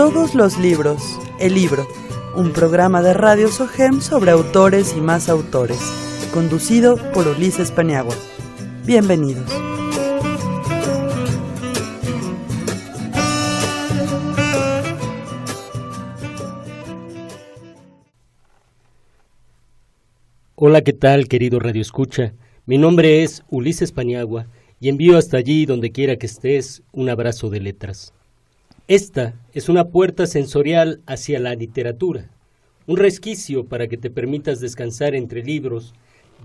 Todos los libros, El Libro, un programa de Radio SOGEM sobre autores y más autores, conducido por Ulises Paniagua. Bienvenidos. Hola, ¿qué tal, querido Radio Escucha? Mi nombre es Ulises Paniagua y envío hasta allí, donde quiera que estés, un abrazo de letras. Esta es una puerta sensorial hacia la literatura, un resquicio para que te permitas descansar entre libros,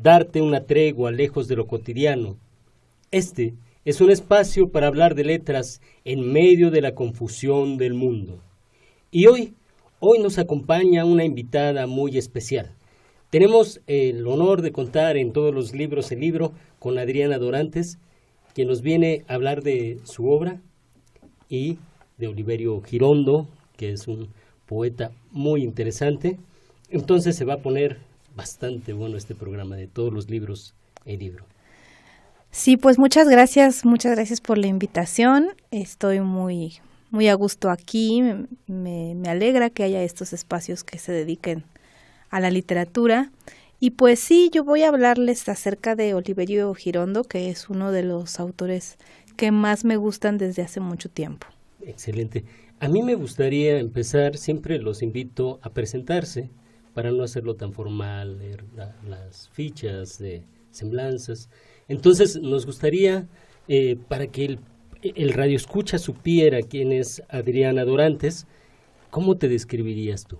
darte una tregua lejos de lo cotidiano. Este es un espacio para hablar de letras en medio de la confusión del mundo. Y hoy nos acompaña una invitada muy especial. Tenemos el honor de contar en Todos los libros el libro con Adriana Dorantes, quien nos viene a hablar de su obra, y de Oliverio Girondo, que es un poeta muy interesante. Entonces se va a poner bastante bueno este programa de Todos los libros el libro. Sí, pues muchas gracias por la invitación. Estoy muy a gusto aquí. Me alegra que haya estos espacios que se dediquen a la literatura. Y pues sí, yo voy a hablarles acerca de Oliverio Girondo, que es uno de los autores que más me gustan desde hace mucho tiempo. Excelente. A mí me gustaría empezar, siempre los invito a presentarse, para no hacerlo tan formal, leer las fichas de semblanzas. Entonces, nos gustaría, para que el radio escucha supiera quién es Adriana Dorantes, ¿cómo te describirías tú?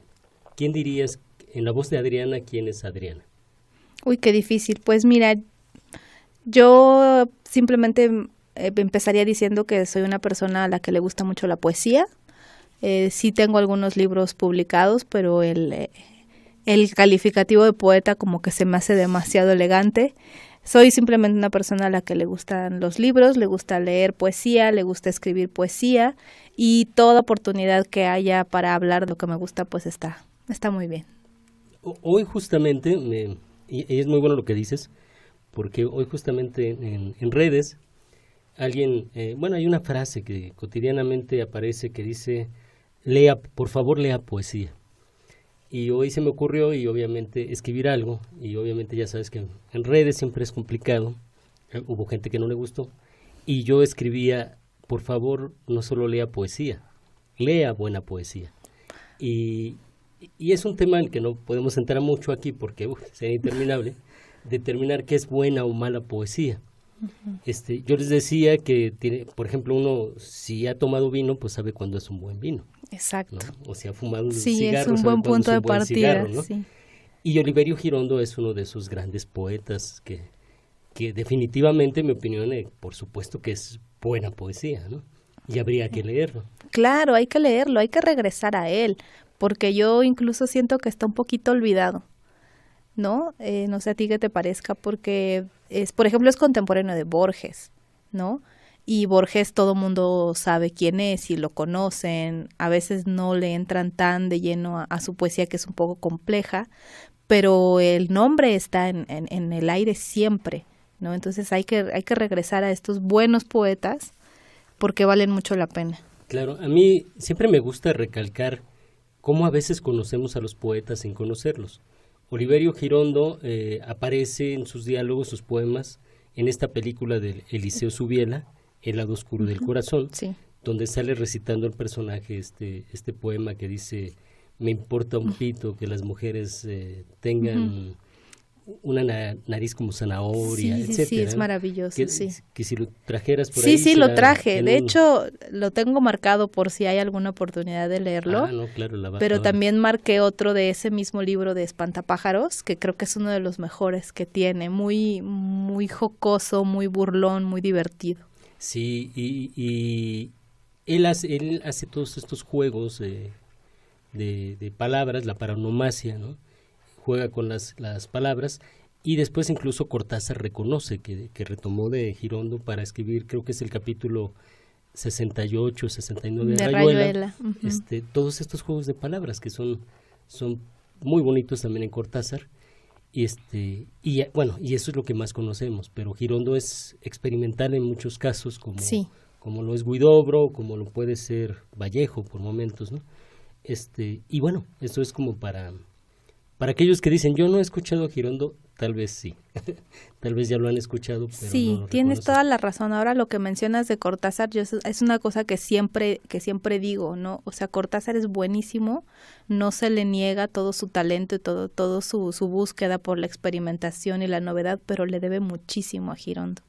¿Quién dirías, en la voz de Adriana, quién es Adriana? Uy, qué difícil. Pues mira, yo simplemente empezaría diciendo que soy una persona a la que le gusta mucho la poesía. Sí tengo algunos libros publicados, pero el calificativo de poeta como que se me hace demasiado elegante. Soy simplemente una persona a la que le gustan los libros, le gusta leer poesía, le gusta escribir poesía, y toda oportunidad que haya para hablar de lo que me gusta, pues está muy bien. Hoy justamente, y es muy bueno lo que dices, porque hoy justamente en redes, alguien, hay una frase que cotidianamente aparece que dice, por favor lea poesía. Y hoy se me ocurrió, y obviamente escribir algo, y obviamente ya sabes que en redes siempre es complicado, hubo gente que no le gustó, y yo escribía, por favor no solo lea poesía, lea buena poesía. Y es un tema en el que no podemos entrar mucho aquí porque sería interminable, determinar qué es buena o mala poesía. Uh-huh. Yo les decía que, por ejemplo, uno si ha tomado vino, pues sabe cuándo es un buen vino. Exacto. ¿No? O si ha fumado un cigarro, cigarro, es un buen punto de partida. Cigarro, ¿no? Sí. Y Oliverio Girondo es uno de esos grandes poetas que definitivamente, en mi opinión, por supuesto que es buena poesía, ¿no? Y habría que leerlo. Claro, hay que leerlo, hay que regresar a él, porque yo incluso siento que está un poquito olvidado, ¿no? No sé a ti qué te parezca, porque por ejemplo, es contemporáneo de Borges, ¿no? Y Borges todo mundo sabe quién es y lo conocen, a veces no le entran tan de lleno a su poesía, que es un poco compleja, pero el nombre está en el aire siempre, ¿no? Entonces hay que regresar a estos buenos poetas porque valen mucho la pena. Claro, a mí siempre me gusta recalcar cómo a veces conocemos a los poetas sin conocerlos. Oliverio Girondo aparece en sus diálogos, sus poemas, en esta película de Eliseo Subiela, El lado oscuro del corazón, sí, donde sale recitando el personaje este poema que dice, me importa un pito que las mujeres tengan una nariz como zanahoria, sí, etcétera. Sí, es maravilloso, que si lo trajeras por ahí. Sí, lo traje. De hecho, lo tengo marcado por si hay alguna oportunidad de leerlo. Ah, no, claro, pero también marqué otro de ese mismo libro de Espantapájaros, que creo que es uno de los mejores que tiene. Muy, muy jocoso, muy burlón, muy divertido. Sí, y él hace todos estos juegos de palabras, la paronomasia, ¿no? Juega con las palabras, y después incluso Cortázar reconoce que retomó de Girondo para escribir, creo que es el capítulo 68, 69 de Rayuela. Uh-huh. Todos estos juegos de palabras que son muy bonitos también en Cortázar, y eso es lo que más conocemos, pero Girondo es experimental en muchos casos, como como lo es Huidobro, como lo puede ser Vallejo por momentos, ¿no? Y bueno, eso es como para aquellos que dicen, yo no he escuchado a Girondo, tal vez sí, tal vez ya lo han escuchado, pero sí, no lo tienes reconocen. toda la razón. Ahora lo que mencionas de Cortázar, es una cosa que siempre digo, ¿no? O sea, Cortázar es buenísimo, no se le niega todo su talento y todo su búsqueda por la experimentación y la novedad, pero le debe muchísimo a Girondo.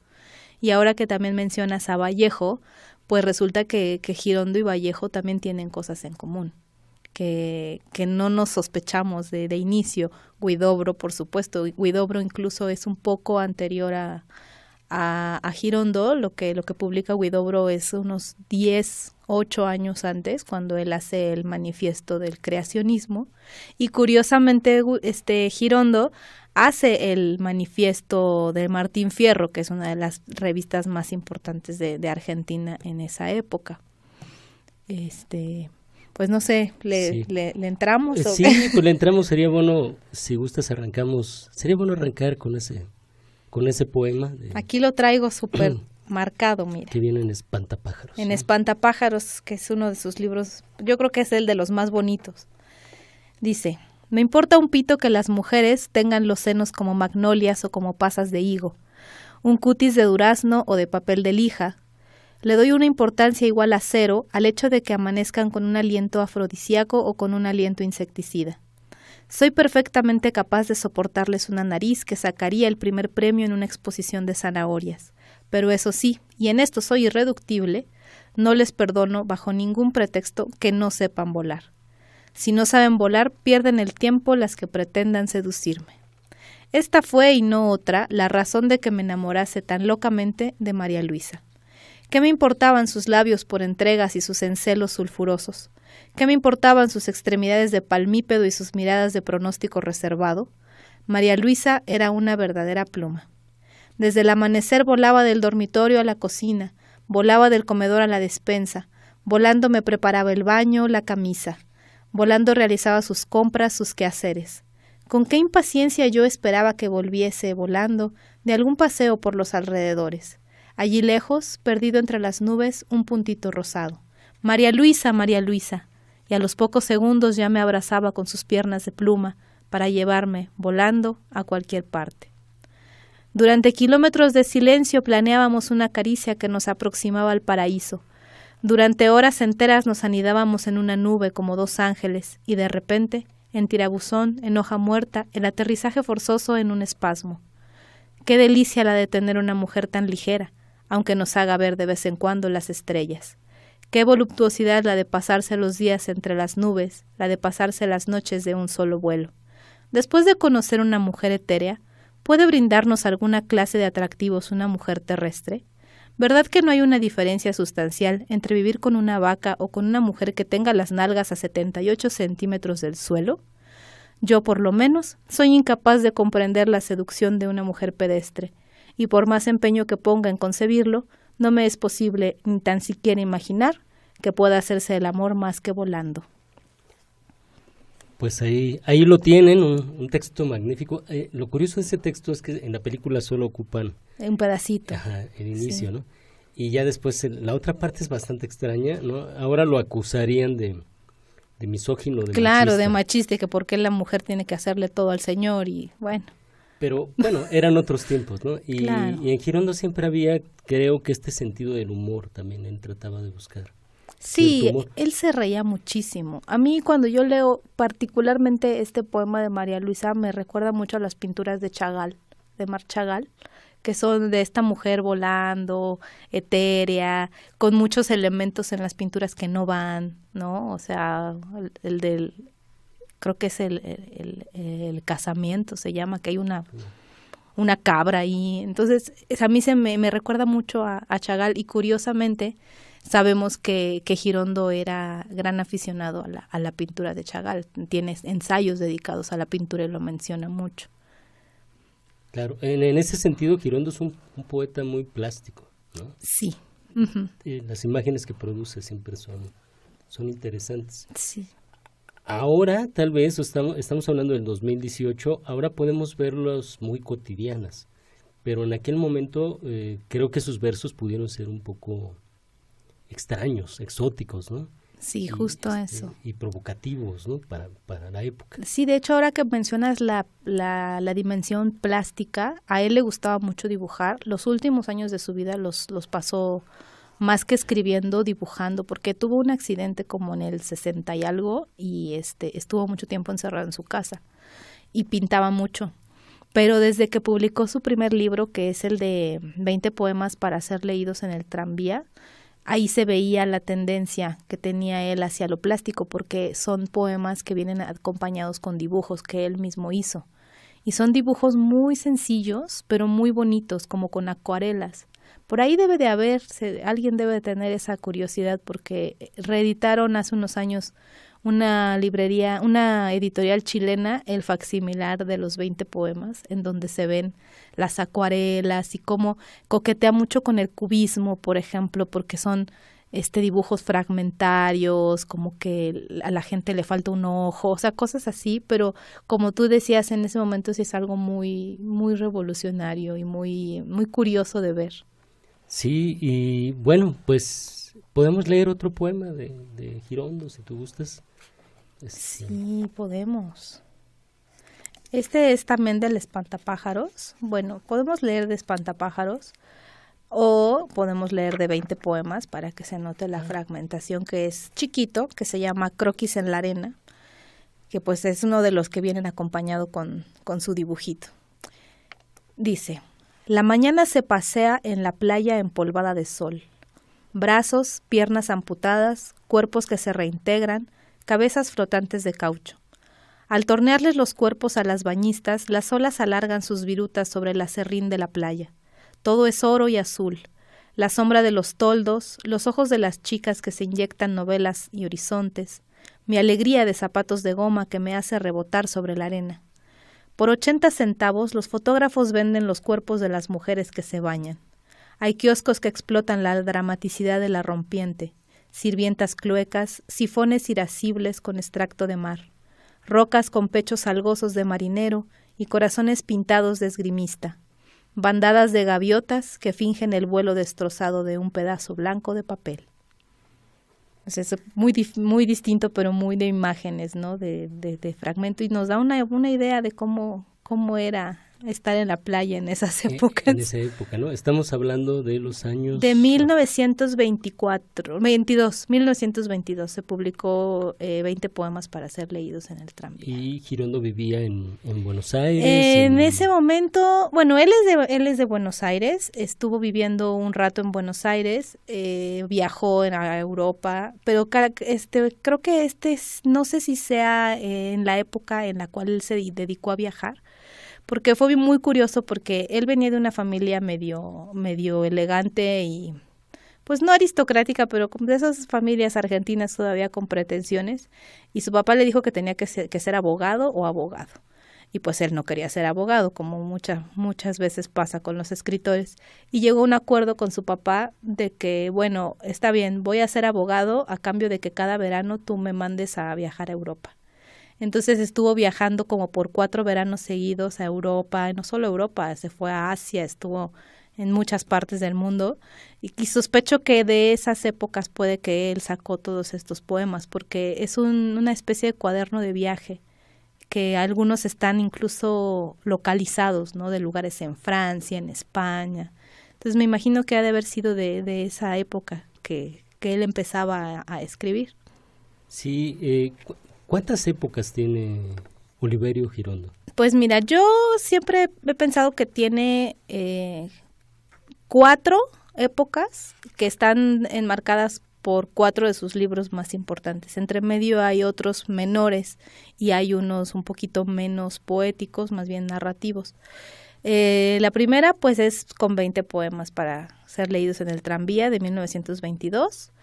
Y ahora que también mencionas a Vallejo, pues resulta que Girondo y Vallejo también tienen cosas en común. Que no nos sospechamos de inicio. Huidobro, por supuesto, Huidobro incluso es un poco anterior a Girondo. Lo que publica Huidobro es unos 8 años antes, cuando él hace el manifiesto del creacionismo, y curiosamente Girondo hace el manifiesto de Martín Fierro, que es una de las revistas más importantes de Argentina en esa época. Pues no sé, ¿le entramos? Sí, pues le entramos, sería bueno, si gustas arrancamos, sería bueno arrancar con ese poema. Aquí lo traigo súper marcado, mira. Que viene en Espantapájaros. En Espantapájaros, que es uno de sus libros, yo creo que es el de los más bonitos. Dice, me importa un pito que las mujeres tengan los senos como magnolias o como pasas de higo, un cutis de durazno o de papel de lija. Le doy una importancia igual a 0 al hecho de que amanezcan con un aliento afrodisíaco o con un aliento insecticida. Soy perfectamente capaz de soportarles una nariz que sacaría el primer premio en una exposición de zanahorias. Pero eso sí, y en esto soy irreductible, no les perdono bajo ningún pretexto que no sepan volar. Si no saben volar, pierden el tiempo las que pretendan seducirme. Esta fue, y no otra, la razón de que me enamorase tan locamente de María Luisa. ¿Qué me importaban sus labios por entregas y sus encelos sulfurosos? ¿Qué me importaban sus extremidades de palmípedo y sus miradas de pronóstico reservado? María Luisa era una verdadera pluma. Desde el amanecer volaba del dormitorio a la cocina, volaba del comedor a la despensa, volando me preparaba el baño, la camisa, volando realizaba sus compras, sus quehaceres. Con qué impaciencia yo esperaba que volviese, volando, de algún paseo por los alrededores. Allí lejos, perdido entre las nubes, un puntito rosado. María Luisa, María Luisa. Y a los pocos segundos ya me abrazaba con sus piernas de pluma para llevarme, volando, a cualquier parte. Durante kilómetros de silencio planeábamos una caricia que nos aproximaba al paraíso. Durante horas enteras nos anidábamos en una nube como 2 ángeles, y de repente, en tirabuzón, en hoja muerta, el aterrizaje forzoso en un espasmo. Qué delicia la de tener una mujer tan ligera, aunque nos haga ver de vez en cuando las estrellas. Qué voluptuosidad la de pasarse los días entre las nubes, la de pasarse las noches de un solo vuelo. Después de conocer una mujer etérea, ¿puede brindarnos alguna clase de atractivos una mujer terrestre? ¿Verdad que no hay una diferencia sustancial entre vivir con una vaca o con una mujer que tenga las nalgas a 78 centímetros del suelo? Yo, por lo menos, soy incapaz de comprender la seducción de una mujer pedestre, y por más empeño que ponga en concebirlo, no me es posible ni tan siquiera imaginar que pueda hacerse el amor más que volando. Pues ahí lo tienen, un texto magnífico. Lo curioso de ese texto es que en la película solo ocupan un pedacito. El inicio, sí, ¿no? Y ya después la otra parte es bastante extraña, ¿no? Ahora lo acusarían de misógino, de claro, machista. De machista, que por qué la mujer tiene que hacerle todo al señor y bueno. Pero bueno, eran otros tiempos, ¿no? Y, claro. Y en Girondo siempre había, creo que este sentido del humor también él trataba de buscar. Sí, él se reía muchísimo. A mí cuando yo leo particularmente este poema de María Luisa me recuerda mucho a las pinturas de Chagall, de Marc Chagall, que son de esta mujer volando, etérea, con muchos elementos en las pinturas que no van, ¿no? O sea, el del, creo que es el casamiento, se llama, que hay una cabra ahí. Entonces, a mí me recuerda mucho a Chagall, y curiosamente sabemos que Girondo era gran aficionado a la pintura de Chagall. Tiene ensayos dedicados a la pintura y lo menciona mucho. Claro, en ese sentido Girondo es un poeta muy plástico, ¿no? Sí. Uh-huh. Las imágenes que produce siempre son interesantes. Sí. Ahora, tal vez, estamos hablando del 2018, ahora podemos verlos muy cotidianas, pero en aquel momento creo que sus versos pudieron ser un poco extraños, exóticos, ¿no? Sí, justo eso. Y provocativos, ¿no? Para la época. Sí, de hecho, ahora que mencionas la dimensión plástica, a él le gustaba mucho dibujar. Los últimos años de su vida los pasó más que escribiendo, dibujando, porque tuvo un accidente como en el 60 y algo y estuvo mucho tiempo encerrado en su casa y pintaba mucho. Pero desde que publicó su primer libro, que es el de 20 poemas para ser leídos en el tranvía, ahí se veía la tendencia que tenía él hacia lo plástico, porque son poemas que vienen acompañados con dibujos que él mismo hizo. Y son dibujos muy sencillos, pero muy bonitos, como con acuarelas. Por ahí debe de alguien debe de tener esa curiosidad, porque reeditaron hace unos años una editorial chilena, el facsimilar de los 20 poemas, en donde se ven las acuarelas y cómo coquetea mucho con el cubismo, por ejemplo, porque son dibujos fragmentarios, como que a la gente le falta un ojo, o sea, cosas así, pero como tú decías en ese momento sí es algo muy, muy revolucionario y muy, muy curioso de ver. Sí, y bueno, pues podemos leer otro poema de Girondo, si tú gustas. Sí, podemos. Este es también del Espantapájaros. Bueno, podemos leer de Espantapájaros o podemos leer de 20 poemas para que se note la fragmentación, que es chiquito, que se llama Croquis en la arena, que pues es uno de los que vienen acompañado con su dibujito. Dice: la mañana se pasea en la playa empolvada de sol. Brazos, piernas amputadas, cuerpos que se reintegran, cabezas flotantes de caucho. Al tornearles los cuerpos a las bañistas, las olas alargan sus virutas sobre el acerrín de la playa. Todo es oro y azul. La sombra de los toldos, los ojos de las chicas que se inyectan novelas y horizontes, mi alegría de zapatos de goma que me hace rebotar sobre la arena. Por 80 centavos los fotógrafos venden los cuerpos de las mujeres que se bañan. Hay kioscos que explotan la dramaticidad de la rompiente, sirvientas cluecas, sifones irascibles con extracto de mar, rocas con pechos algosos de marinero y corazones pintados de esgrimista, bandadas de gaviotas que fingen el vuelo destrozado de un pedazo blanco de papel. Es muy distinto, pero muy de imágenes, ¿no? De fragmento, y nos da una idea de cómo era estar en la playa en esas épocas. En esa época, ¿no? Estamos hablando de los años... De 1922 se publicó 20 poemas para ser leídos en el tranvía. ¿Y Girondo vivía en Buenos Aires? En ese momento, bueno, él es de Buenos Aires, estuvo viviendo un rato en Buenos Aires, viajó a Europa, pero creo que no sé si sea en la época en la cual él se dedicó a viajar, porque fue muy curioso, porque él venía de una familia medio elegante y pues no aristocrática, pero de esas familias argentinas todavía con pretensiones, y su papá le dijo que tenía que ser abogado o abogado, y pues él no quería ser abogado, como muchas veces pasa con los escritores, y llegó a un acuerdo con su papá de que, bueno, está bien, voy a ser abogado a cambio de que cada verano tú me mandes a viajar a Europa. Entonces estuvo viajando como por 4 veranos seguidos a Europa, no solo a Europa, se fue a Asia, estuvo en muchas partes del mundo, y sospecho que de esas épocas puede que él sacó todos estos poemas, porque es una especie de cuaderno de viaje, que algunos están incluso localizados, ¿no? De lugares en Francia, en España. Entonces me imagino que ha de haber sido de esa época que él empezaba a escribir. Sí, ¿cuántas épocas tiene Oliverio Girondo? Pues mira, yo siempre he pensado que tiene 4 épocas que están enmarcadas por 4 de sus libros más importantes. Entre medio hay otros menores y hay unos un poquito menos poéticos, más bien narrativos. La primera pues es con 20 poemas para ser leídos en el tranvía, de 1922.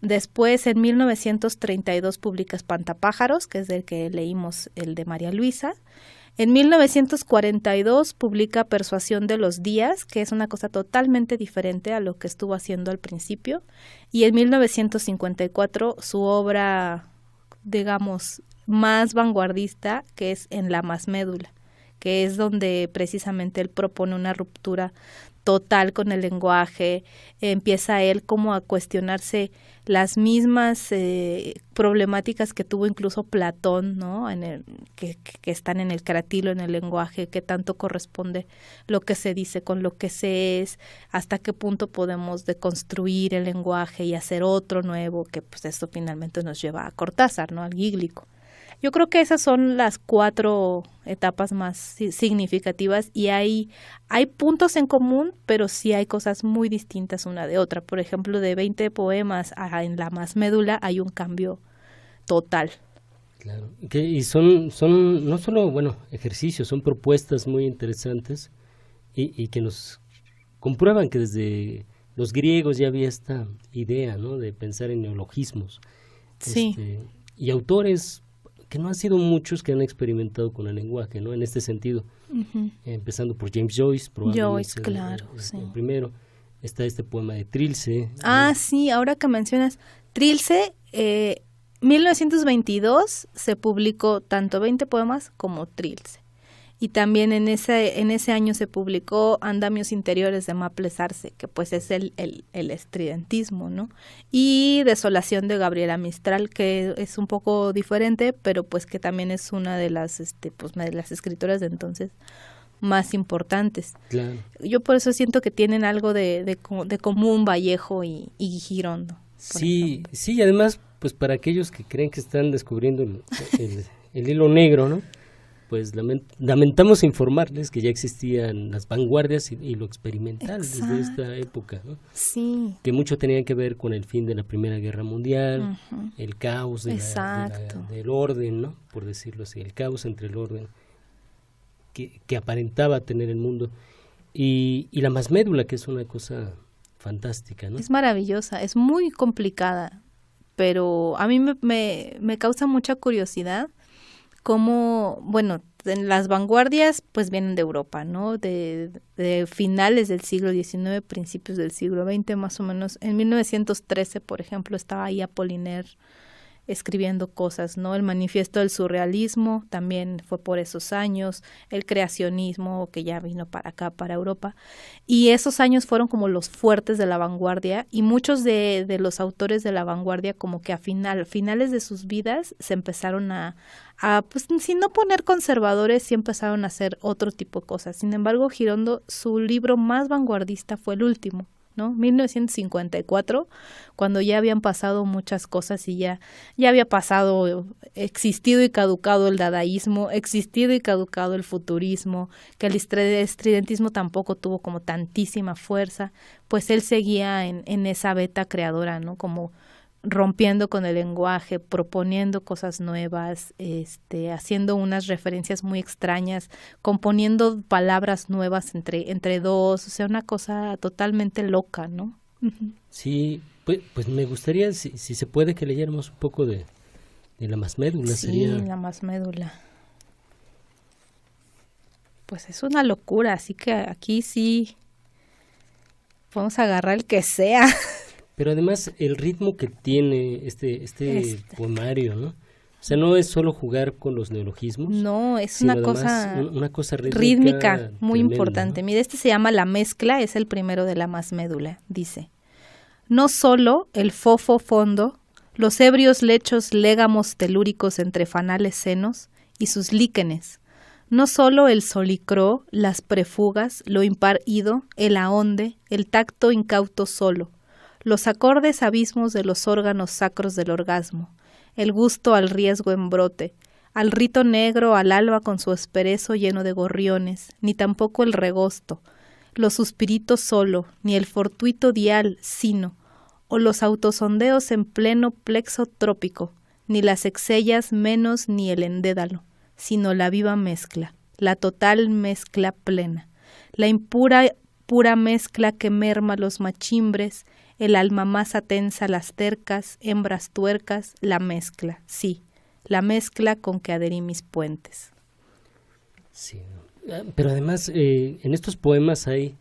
Después, en 1932, publica Espantapájaros, que es del que leímos el de María Luisa. En 1942 publica Persuasión de los días, que es una cosa totalmente diferente a lo que estuvo haciendo al principio. Y en 1954 su obra, digamos, más vanguardista, que es En la más médula, que es donde precisamente él propone una ruptura total con el lenguaje. Empieza él como a cuestionarse las mismas problemáticas que tuvo incluso Platón, ¿no? Que están en el cratilo, en el lenguaje, qué tanto corresponde lo que se dice con lo que se es, hasta qué punto podemos deconstruir el lenguaje y hacer otro nuevo, que pues esto finalmente nos lleva a Cortázar, ¿no? Al Gíglico. Yo creo que esas son las 4 etapas más significativas y hay puntos en común, pero sí hay cosas muy distintas una de otra. Por ejemplo, de 20 poemas en La Más Médula hay un cambio total. Claro, y son no solo, ejercicios, son propuestas muy interesantes y que nos comprueban que desde los griegos ya había esta idea, ¿no?, de pensar en neologismos. Sí. Y autores que no han sido muchos que han experimentado con el lenguaje, ¿no?, en este sentido. Uh-huh. Empezando por James Joyce, probablemente. Joyce, claro, sí. El primero. Está este poema de Trilce. Sí, ahora que mencionas Trilce, 1922 se publicó tanto 20 poemas como Trilce. Y también en ese año se publicó Andamios Interiores de Maples Arce, que pues es el estridentismo, ¿no? Y Desolación de Gabriela Mistral, que es un poco diferente, pero pues que también es una de las de las escritoras de entonces más importantes. Claro. Yo por eso siento que tienen algo de común Vallejo y Girondo. Sí, y además, pues para aquellos que creen que están descubriendo el hilo negro, ¿no?, pues lamentamos informarles que ya existían las vanguardias y lo experimental. Exacto. Desde esta época, ¿no? Sí. Que mucho tenían que ver con el fin de la Primera Guerra Mundial, uh-huh, el caos del orden, ¿no?, por decirlo así, el caos entre el orden que aparentaba tener el mundo, y La Más Médula, que es una cosa fantástica, ¿no? Es maravillosa, es muy complicada, pero a mí me causa mucha curiosidad cómo, en las vanguardias pues vienen de Europa, ¿no? De finales del siglo XIX, principios del siglo XX, más o menos. En 1913, por ejemplo, estaba ahí Apollinaire escribiendo cosas, ¿no? El manifiesto del surrealismo también fue por esos años, el creacionismo que ya vino para acá, para Europa, y esos años fueron como los fuertes de la vanguardia, y muchos de los autores de la vanguardia como que a finales de sus vidas se empezaron a pues sin no poner conservadores, sí empezaron a hacer otro tipo de cosas. Sin embargo, Girondo, su libro más vanguardista fue el último, ¿no? 1954, cuando ya habían pasado muchas cosas y ya había existido y caducado el dadaísmo, existido y caducado el futurismo, que el estridentismo tampoco tuvo como tantísima fuerza, pues él seguía en esa veta creadora, ¿no? Como rompiendo con el lenguaje, proponiendo cosas nuevas, haciendo unas referencias muy extrañas, componiendo palabras nuevas entre dos, o sea, una cosa totalmente loca, ¿no? Uh-huh. Sí, pues me gustaría, si se puede, que leyéramos un poco de La Más Médula. Sí, La Más Médula. Pues es una locura, así que aquí sí vamos a agarrar el que sea. Pero además el ritmo que tiene este poemario, ¿no? O sea, no es solo jugar con los neologismos. No, es una cosa rítmica muy tremenda, importante. ¿no? Mira, se llama La Mezcla, es el primero de La Más Médula. Dice: no solo el fofo fondo, los ebrios lechos légamos telúricos entre fanales senos y sus líquenes, no solo el solicró, las prefugas, lo impar ido, el ahonde, el tacto incauto solo, los acordes abismos de los órganos sacros del orgasmo, el gusto al riesgo en brote, al rito negro al alba con su esperezo lleno de gorriones, ni tampoco el regosto, los suspiritos solo, ni el fortuito dial, sino, o los autosondeos en pleno plexo trópico, ni las exellas menos ni el endédalo, sino la viva mezcla, la total mezcla plena, la impura pura mezcla que merma los machimbres, el alma más atensa las tercas, hembras tuercas, la mezcla, sí, la mezcla con que adherí mis puentes. Sí, pero además en estos poemas hay,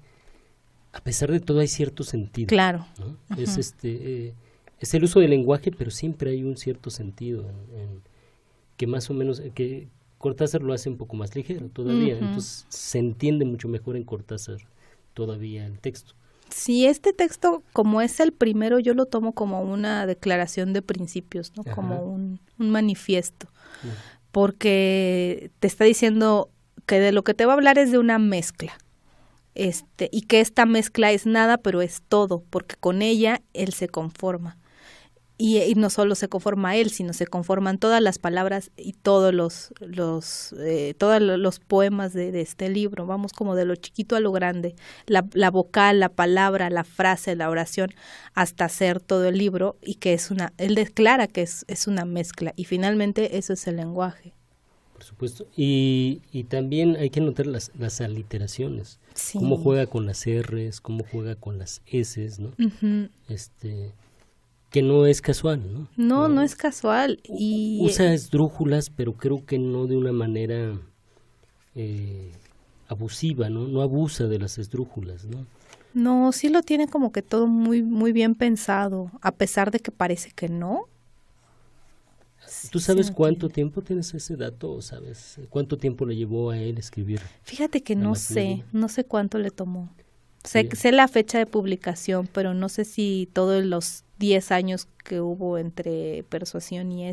a pesar de todo, hay cierto sentido. Claro. ¿No? Uh-huh. Es el uso del lenguaje, pero siempre hay un cierto sentido que más o menos que Cortázar lo hace un poco más ligero todavía, entonces se entiende mucho mejor en Cortázar todavía el texto. Sí, este texto, como es el primero, yo lo tomo como una declaración de principios, ¿no? Como un manifiesto, porque te está diciendo que de lo que te va a hablar es de una mezcla, y que esta mezcla es nada, pero es todo, porque con ella él se conforma. Y no solo se conforma él, sino se conforman todas las palabras y todos los poemas de este libro. Vamos como de lo chiquito a lo grande, la vocal, la palabra, la frase, la oración, hasta hacer todo el libro, y que él declara que es una mezcla, y finalmente eso es el lenguaje. Por supuesto, y también hay que notar las aliteraciones, sí. Cómo juega con las R's, cómo juega con las S's, ¿no? Que no es casual, ¿no? No es casual. Y usa esdrújulas, pero creo que no de una manera abusiva, ¿no? No abusa de las esdrújulas, ¿no? No, sí lo tiene como que todo muy, muy bien pensado, a pesar de que parece que no. ¿Tú sabes cuánto tiempo tienes ese dato? ¿O sabes cuánto tiempo le llevó a él escribir? Fíjate que no sé cuánto le tomó. Sé la fecha de publicación, pero no sé si todos los 10 años que hubo entre Persuasión y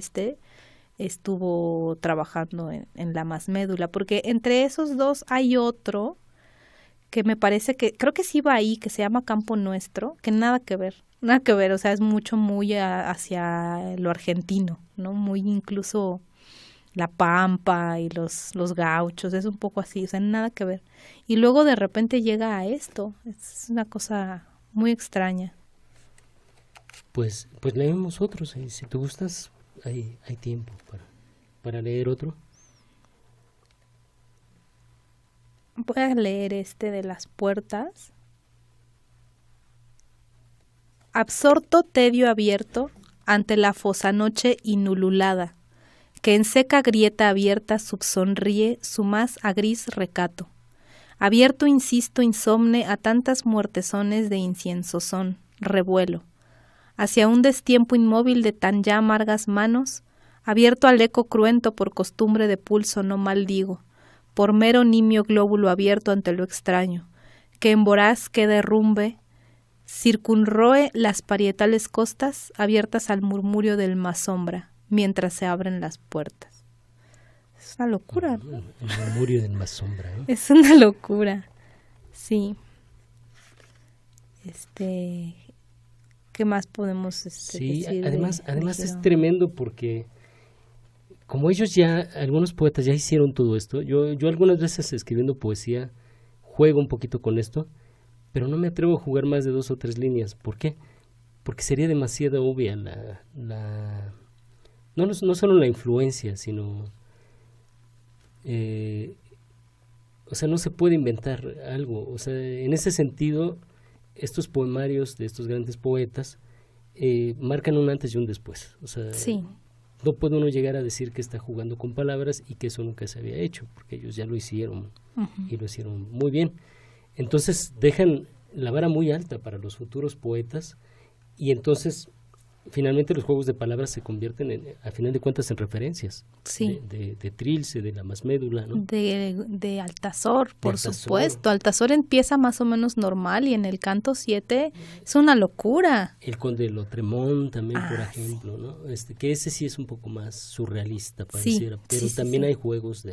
estuvo trabajando en La Masmédula, porque entre esos dos hay otro que me parece que, creo que sí va ahí, que se llama Campo Nuestro, que nada que ver, o sea, es muy hacia lo argentino, ¿no? Muy incluso la pampa y los gauchos, es un poco así, o sea, nada que ver. Y luego de repente llega a esto, es una cosa muy extraña. Pues leemos otros, si te gustas, hay tiempo para leer otro. Voy a leer de las puertas. Absorto tedio abierto ante la fosanoche inululada, que en seca grieta abierta subsonríe su más a gris recato. Abierto insisto insomne a tantas muertezones de inciensozón, revuelo, hacia un destiempo inmóvil de tan ya amargas manos, abierto al eco cruento por costumbre de pulso no maldigo, por mero nimio glóbulo abierto ante lo extraño, que en voraz que derrumbe, circunroe las parietales costas abiertas al murmurio del más sombra, mientras se abren las puertas. Es una locura, ¿no? El murmurio del más sombra, ¿no? Es una locura, sí. ¿Qué más podemos decir? Además es tremendo porque como ellos algunos poetas ya hicieron todo esto, yo algunas veces escribiendo poesía juego un poquito con esto, pero no me atrevo a jugar más de 2 o 3 líneas. ¿Por qué? Porque sería demasiado obvia no solo la influencia, sino o sea, no se puede inventar algo. O sea, en ese sentido, estos poemarios de estos grandes poetas marcan un antes y un después. O sea, sí. No puede uno llegar a decir que está jugando con palabras y que eso nunca se había hecho, porque ellos ya lo hicieron y lo hicieron muy bien. Entonces dejan la vara muy alta para los futuros poetas y entonces finalmente los juegos de palabras se convierten a final de cuentas en referencias. Sí. De Trilce, de La Masmédula, ¿no? De Altazor, por supuesto. Altazor empieza más o menos normal y en el canto 7 es una locura. El Conde de Lotremont también, por ejemplo, ¿no? Que ese sí es un poco más surrealista, pareciera, pero también hay juegos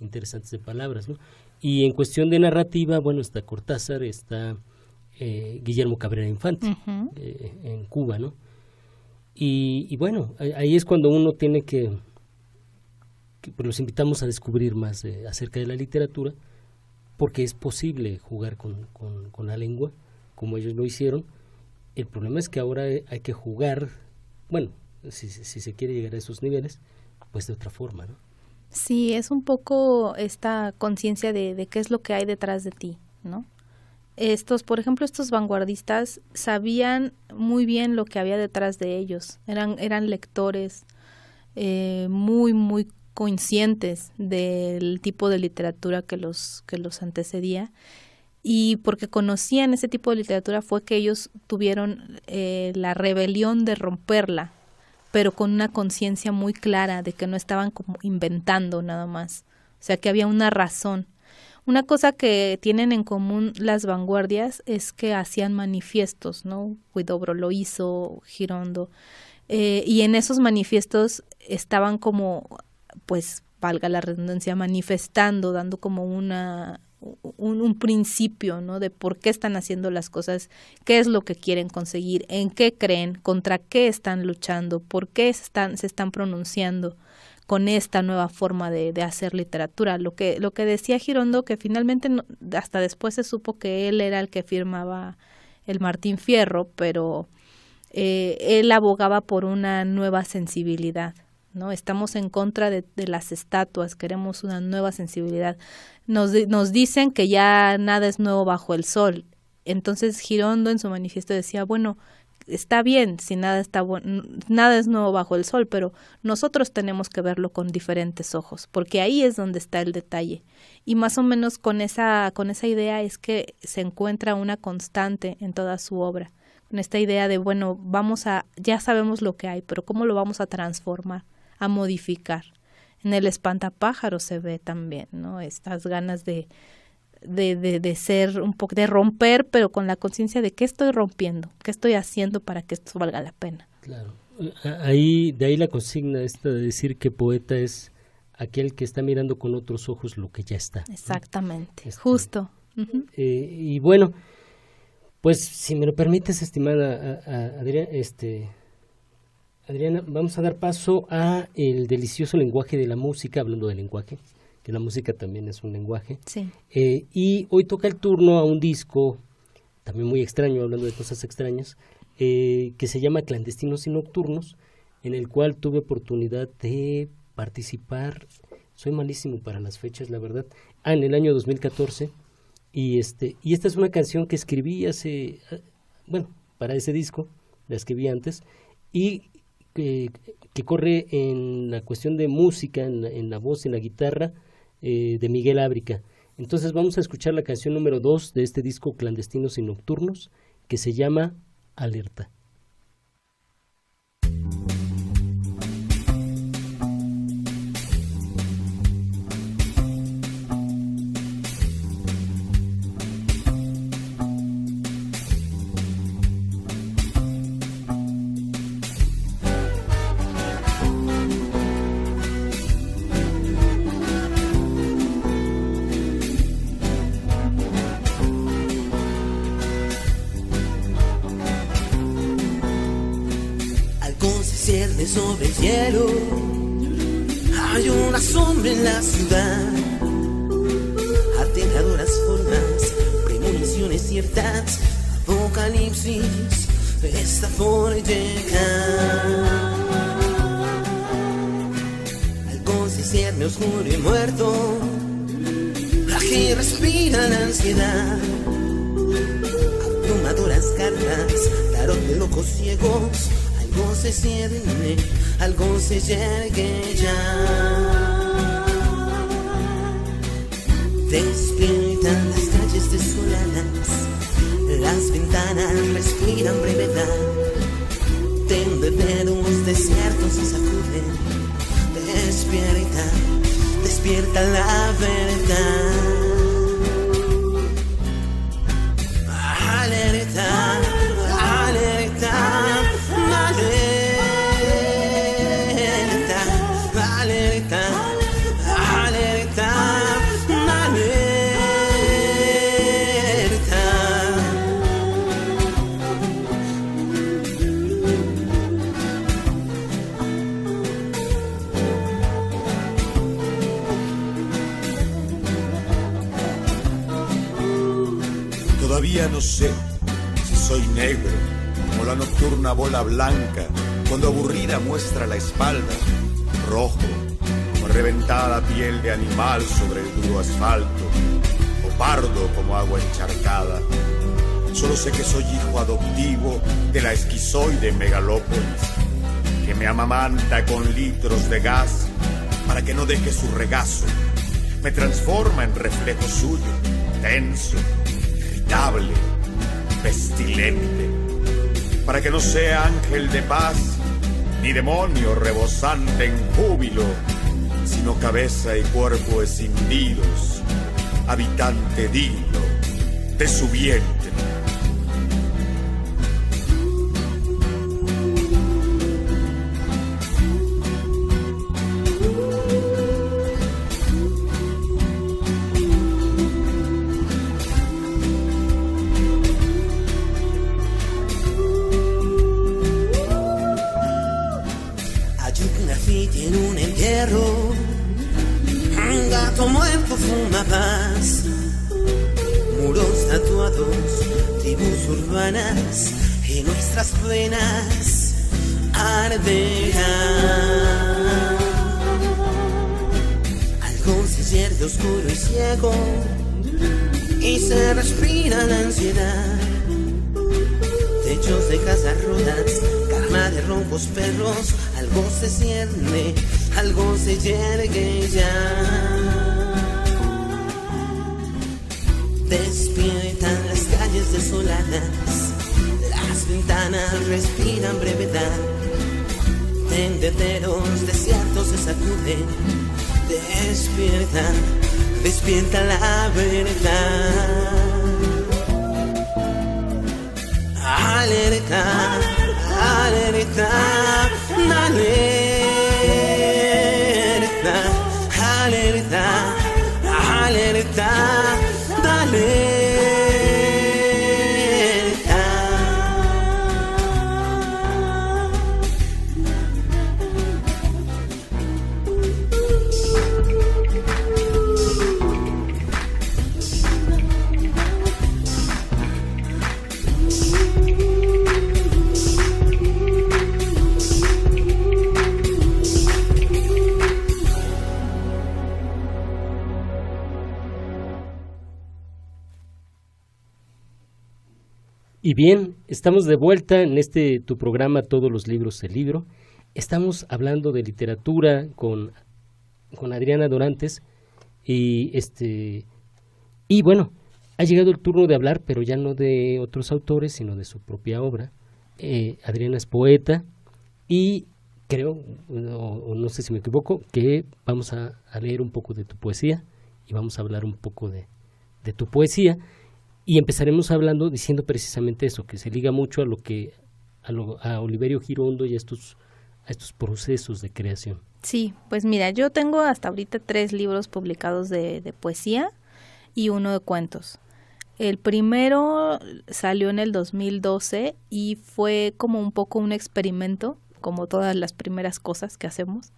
interesantes de palabras, ¿no? Y en cuestión de narrativa, bueno, está Cortázar, está Guillermo Cabrera Infante, en Cuba, ¿no? Y bueno, ahí es cuando uno tiene que pues los invitamos a descubrir más acerca de la literatura, porque es posible jugar con la lengua, como ellos lo hicieron. El problema es que ahora hay que jugar, bueno, si se quiere llegar a esos niveles, pues de otra forma, ¿no? Sí, es un poco esta conciencia de qué es lo que hay detrás de ti, ¿no? Por ejemplo, estos vanguardistas sabían muy bien lo que había detrás de ellos. Eran lectores muy, muy conscientes del tipo de literatura que los antecedía. Y porque conocían ese tipo de literatura fue que ellos tuvieron la rebelión de romperla pero con una conciencia muy clara de que no estaban como inventando nada más, o sea, que había una razón. Una cosa que tienen en común las vanguardias es que hacían manifiestos, ¿no? Huidobro lo hizo, Girondo, y en esos manifiestos estaban como, pues, valga la redundancia, manifestando, dando como un principio, ¿no? De por qué están haciendo las cosas, qué es lo que quieren conseguir, en qué creen, contra qué están luchando, por qué se están pronunciando con esta nueva forma de hacer literatura. Lo que decía Girondo, que finalmente hasta después se supo que él era el que firmaba el Martín Fierro, pero él abogaba por una nueva sensibilidad, ¿no? Estamos en contra de las estatuas, queremos una nueva sensibilidad. Nos dicen que ya nada es nuevo bajo el sol. Entonces Girondo en su manifiesto decía, bueno, está bien si nada es nuevo bajo el sol, pero nosotros tenemos que verlo con diferentes ojos, porque ahí es donde está el detalle. Y más o menos con esa idea es que se encuentra una constante en toda su obra, con esta idea de, bueno, ya sabemos lo que hay, pero ¿cómo lo vamos a transformar, a modificar? En el espantapájaros se ve también, ¿no? Estas ganas de ser un poco, de romper, pero con la conciencia de qué estoy rompiendo, qué estoy haciendo para que esto valga la pena. Claro. De ahí la consigna esta de decir que poeta es aquel que está mirando con otros ojos lo que ya está. Exactamente, ¿no? justo. Uh-huh. Y bueno, pues si me lo permites, estimada Adriana, vamos a dar paso a el delicioso lenguaje de la música, hablando de lenguaje, que la música también es un lenguaje. Sí. Y hoy toca el turno a un disco también muy extraño, hablando de cosas extrañas, que se llama Clandestinos y Nocturnos, en el cual tuve oportunidad de participar. Soy malísimo para las fechas, la verdad. En el año 2014. Y esta es una canción que escribí para ese disco, la escribí antes, y que corre en la cuestión de música, en la voz, en la guitarra, de Miguel Ábrica. Entonces vamos a escuchar la canción número 2 de este disco Clandestinos y Nocturnos, que se llama Alerta. Sobre el cielo hay una sombra en la ciudad, aterradoras formas, premoniciones ciertas, apocalipsis está por llegar. Algo se cierne oscuro y muerto, aquí respira la ansiedad, abrumadoras cartas, tarot de locos ciegos. Algo se cierne, algo se llegue ya. Despiertan las calles desoladas, las ventanas respiran brevedad. Tenderemos desiertos se sacuden. Despierta, despierta la verdad. Alerta, alerta. Todavía no sé si soy negro, como la nocturna bola blanca, cuando aburrida muestra la espalda, rojo, como reventada piel de animal sobre el duro asfalto, o pardo como agua encharcada. Solo sé que soy hijo adoptivo de la esquizoide megalópolis, que me amamanta con litros de gas para que no deje su regazo. Me transforma en reflejo suyo, tenso, irritable, pestilente, para que no sea ángel de paz, ni demonio rebosante en júbilo, sino cabeza y cuerpo escindidos, habitante digno de su vientre. En un entierro, un gato muerto fuma paz, muros tatuados, tribus urbanas, y nuestras venas arderán. Algo se pierde oscuro y ciego, y se respira la ansiedad. Techos de casas rotas, carna de roncos perros, algo se cierne, algo se yergue ya. Despiertan las calles desoladas, las ventanas respiran brevedad. Tenderos desiertos se sacuden, despierta, despierta la verdad. Alerta, alerta, alerta, alerta, alerta, alerta. Y bien, estamos de vuelta en tu programa Todos los libros del libro. Estamos hablando de literatura con Adriana Dorantes y bueno, ha llegado el turno de hablar, pero ya no de otros autores, sino de su propia obra. Adriana es poeta y creo, o no sé si me equivoco, que vamos a leer un poco de tu poesía y vamos a hablar un poco de tu poesía. Y empezaremos diciendo precisamente eso, que se liga mucho a Oliverio Girondo y a estos procesos de creación. Sí, pues mira, yo tengo hasta ahorita 3 libros publicados de poesía y 1 de cuentos. El primero salió en el 2012 y fue como un poco un experimento, como todas las primeras cosas que hacemos.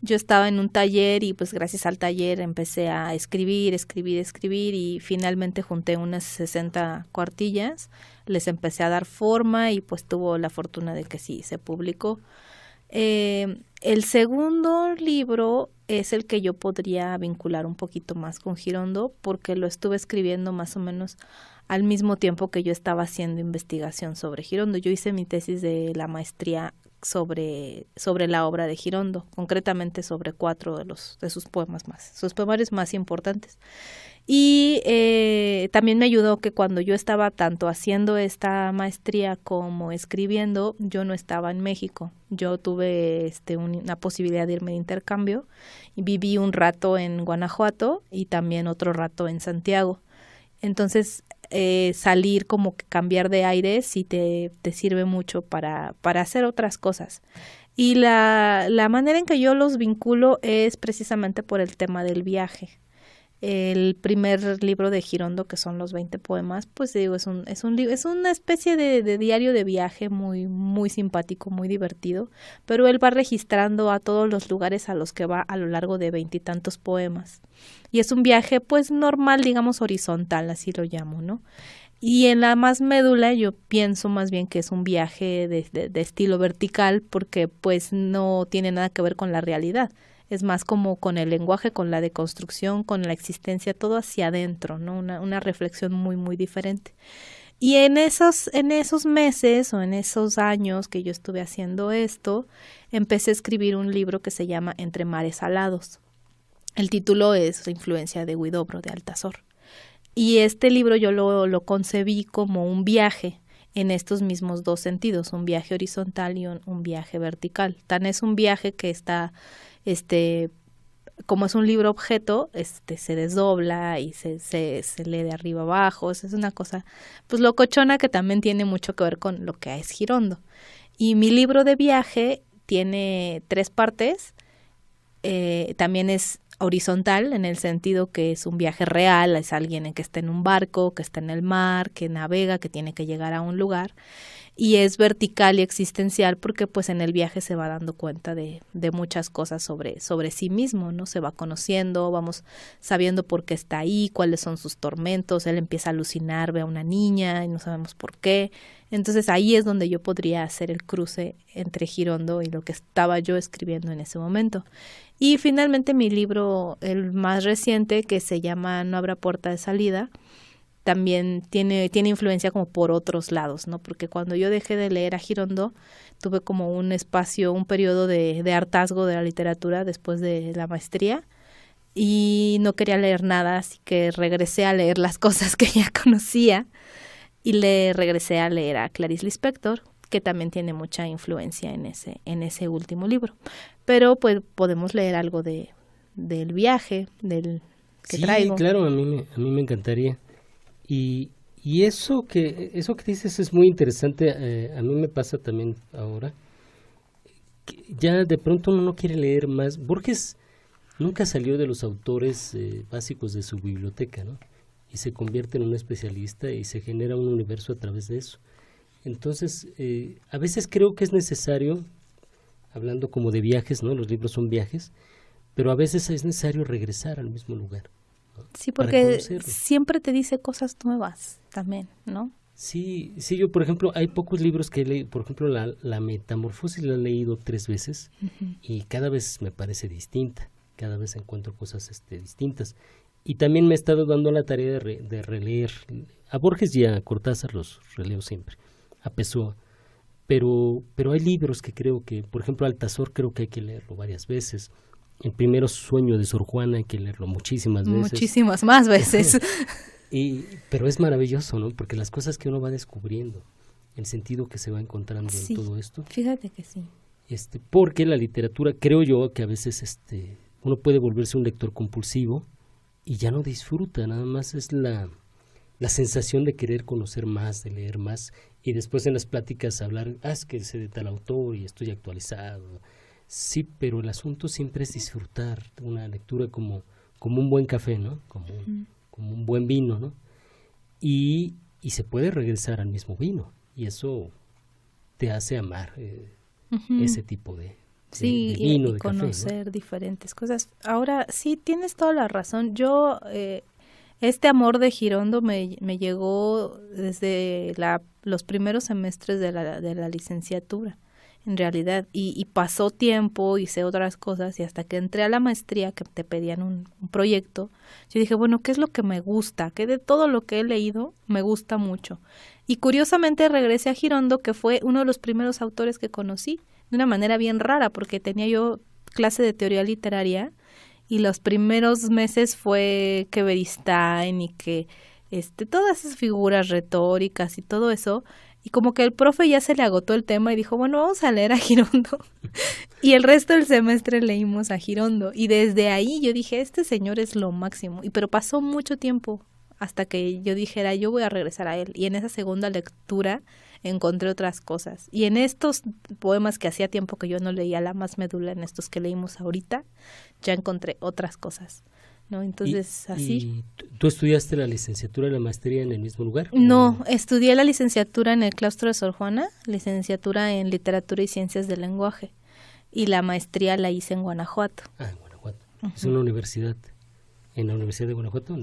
Yo estaba en un taller y pues gracias al taller empecé a escribir y finalmente junté unas 60 cuartillas, les empecé a dar forma y pues tuvo la fortuna de que sí se publicó. El segundo libro es el que yo podría vincular un poquito más con Girondo porque lo estuve escribiendo más o menos al mismo tiempo que yo estaba haciendo investigación sobre Girondo. Yo hice mi tesis de la maestría sobre la obra de Girondo, concretamente sobre 4 de sus poemarios más importantes. Y también me ayudó que cuando yo estaba tanto haciendo esta maestría como escribiendo, yo no estaba en México. Yo tuve una posibilidad de irme de intercambio y viví un rato en Guanajuato y también otro rato en Santiago. Entonces, salir como que cambiar de aire sí te sirve mucho para hacer otras cosas. Y la manera en que yo los vinculo es precisamente por el tema del viaje. El primer libro de Girondo, que son los 20 poemas, pues digo, es una especie de diario de viaje muy, muy simpático, muy divertido, pero él va registrando a todos los lugares a los que va a lo largo de 20 y tantos poemas. Y es un viaje, pues, normal, digamos, horizontal, así lo llamo, ¿no? Y en la más médula yo pienso más bien que es un viaje de estilo vertical, porque pues no tiene nada que ver con la realidad. Es más como con el lenguaje, con la deconstrucción, con la existencia, todo hacia adentro, ¿no? Una reflexión muy, muy diferente. Y en esos meses o en esos años que yo estuve haciendo esto, empecé a escribir un libro que se llama Entre mares alados. El título es La influencia de Huidobro, de Altazor. Y este libro yo lo concebí como un viaje en estos mismos dos sentidos, un viaje horizontal y un viaje vertical. Tan es un viaje que está, como es un libro objeto, se desdobla y se lee de arriba abajo. Es una cosa, pues locochona, que también tiene mucho que ver con lo que es Girondo. Y mi libro de viaje tiene 3 partes. También es horizontal en el sentido que es un viaje real, es alguien que está en un barco, que está en el mar, que navega, que tiene que llegar a un lugar, y es vertical y existencial porque pues en el viaje se va dando cuenta de muchas cosas sobre sí mismo, ¿no? Se va conociendo, vamos sabiendo por qué está ahí, cuáles son sus tormentos, él empieza a alucinar, ve a una niña y no sabemos por qué. Entonces ahí es donde yo podría hacer el cruce entre Girondo y lo que estaba yo escribiendo en ese momento. Y finalmente mi libro, el más reciente, que se llama No habrá puerta de salida, también tiene influencia como por otros lados, ¿no? Porque cuando yo dejé de leer a Girondo, tuve como un espacio, un periodo de hartazgo de la literatura después de la maestría y no quería leer nada, así que regresé a leer las cosas que ya conocía y le regresé a leer a Clarice Lispector, que también tiene mucha influencia en ese último libro. Pero pues podemos leer algo del viaje, del que traigo. Sí, claro, a mí me encantaría. Y eso que dices es muy interesante. A mí me pasa también ahora. Que ya de pronto uno no quiere leer más. Borges nunca salió de los autores básicos de su biblioteca, ¿no? Y se convierte en un especialista y se genera un universo a través de eso. Entonces, a veces creo que es necesario, hablando como de viajes, ¿no? Los libros son viajes, pero a veces es necesario regresar al mismo lugar, ¿no? Sí, porque siempre te dice cosas nuevas también, ¿no? Sí, yo, por ejemplo, hay pocos libros que he leído. Por ejemplo, la Metamorfosis la he leído 3 veces y cada vez me parece distinta, cada vez encuentro cosas distintas. Y también me he estado dando la tarea de releer. A Borges y a Cortázar los releo siempre, a Pessoa. Pero hay libros que creo que, por ejemplo, Altazor creo que hay que leerlo varias veces. El primero Sueño de Sor Juana hay que leerlo muchísimas veces. Muchísimas más veces. Pero es maravilloso, ¿no? Porque las cosas que uno va descubriendo, el sentido que se va encontrando en todo esto. Fíjate que sí. Porque la literatura, creo yo, que a veces uno puede volverse un lector compulsivo y ya no disfruta, nada más es la sensación de querer conocer más, de leer más, y después en las pláticas hablar, es que sé de tal autor y estoy actualizado. Sí, pero el asunto siempre es disfrutar una lectura como un buen café, ¿no? Como un buen vino, ¿no? Y se puede regresar al mismo vino, y eso te hace amar ese tipo de vino, y de conocer café, ¿no? diferentes cosas. Ahora, sí, tienes toda la razón. Yo, este amor de Girondo me llegó desde los primeros semestres de la licenciatura, en realidad, y pasó tiempo, hice otras cosas, y hasta que entré a la maestría, que te pedían un proyecto, yo dije, bueno, ¿qué es lo que me gusta? ¿Qué de todo lo que he leído me gusta mucho? Y curiosamente regresé a Girondo, que fue uno de los primeros autores que conocí, de una manera bien rara, porque tenía yo clase de teoría literaria, y los primeros meses fue que Beristain y que todas esas figuras retóricas y todo eso, y como que el profe ya se le agotó el tema y dijo, bueno, vamos a leer a Girondo. Y el resto del semestre leímos a Girondo, y desde ahí yo dije, este señor es lo máximo. Pero pasó mucho tiempo hasta que yo dijera, yo voy a regresar a él. Y en esa segunda lectura encontré otras cosas. Y en estos poemas que hacía tiempo que yo no leía, la más medula, en estos que leímos ahorita, ya encontré otras cosas, ¿no? Entonces, así. ¿Y tú estudiaste la licenciatura y la maestría en el mismo lugar? No, estudié la licenciatura en el claustro de Sor Juana, licenciatura en literatura y ciencias del lenguaje, y la maestría la hice en Guanajuato. En Guanajuato. Es una universidad. ¿En la Universidad de Guanajuato?